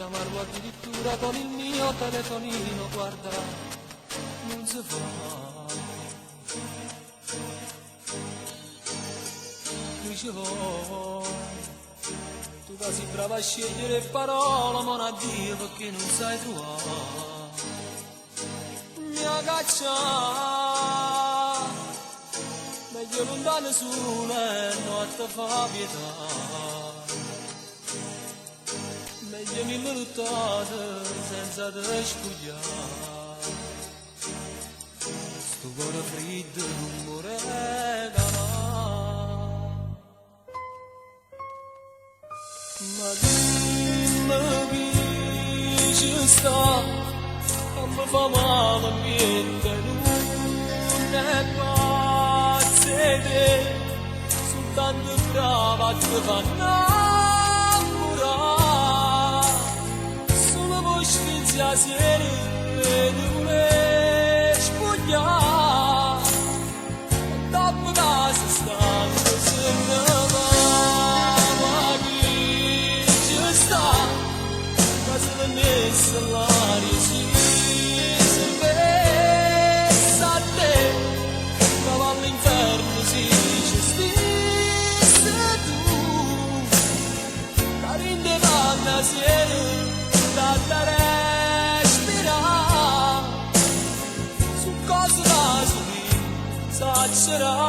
chiamarlo addirittura con il mio telefonino, guarda, non si fa. Dicevo, tu sei brava a scegliere parole, ma non a Dio perché non sai trovare. Mia caccia, meglio lontano sole, non ti fa pietà. Meglio 1000 luttate senza te spugliare. Sto cuore freddo non mi regala. Ma dimmi chi ci sta, non mi fa male niente, non è pazze te, soltanto brava ti fa innamorare. Solo voi sfizia sera e non le spogliare, e dopo casa stanno se ne va. L'aria si pensa a te, ma all'inferno si gestisce tu. La rinde vanna sera da respirare, su cosa va su di s'accerà.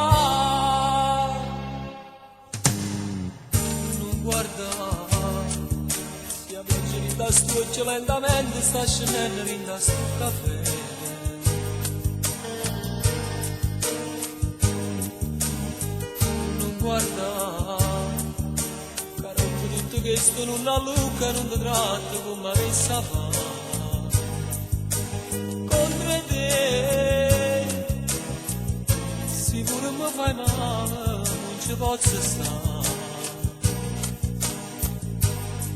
Non guarda da stuccio lentamente sta scendendo in da sto caffè. Non guarda, caro tutto questo non ha lucca, non ti tratto come avessi a fare. Contro te, sicuro mi fai male, non ci posso stare.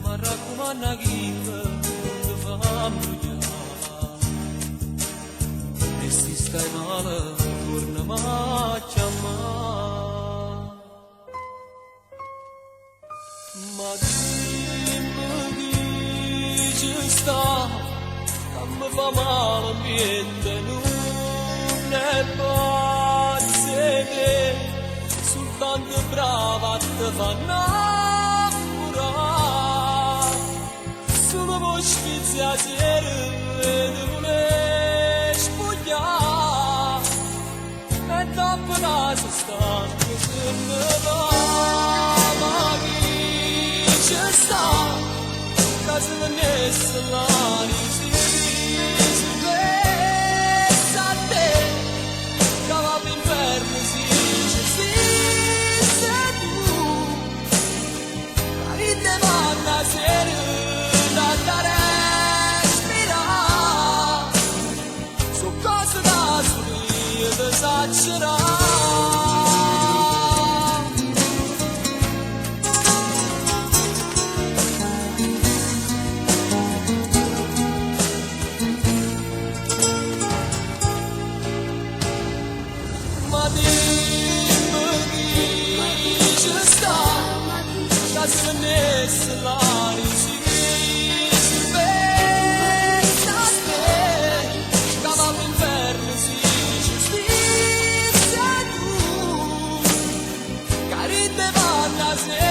Ma raccomanda chi non ti fa bruciare, e se stai male torna a chiamare. Ma dimmi chi ci sta, non mi fa male niente, non è pazze te, soltanto brava ti fa innamorare. Solo voi sfizia sera e non le spogliare, e dopo casa stanno se ne va. Ma chi ci sta, casa la messa l'aria si pensa a te, che all'inferno si gestisce tu. La rinde vanna sera da respirare, su cosa da subire esaggerare. Ma dimmi chi ci sta, che se ne sa l'aria si yeah.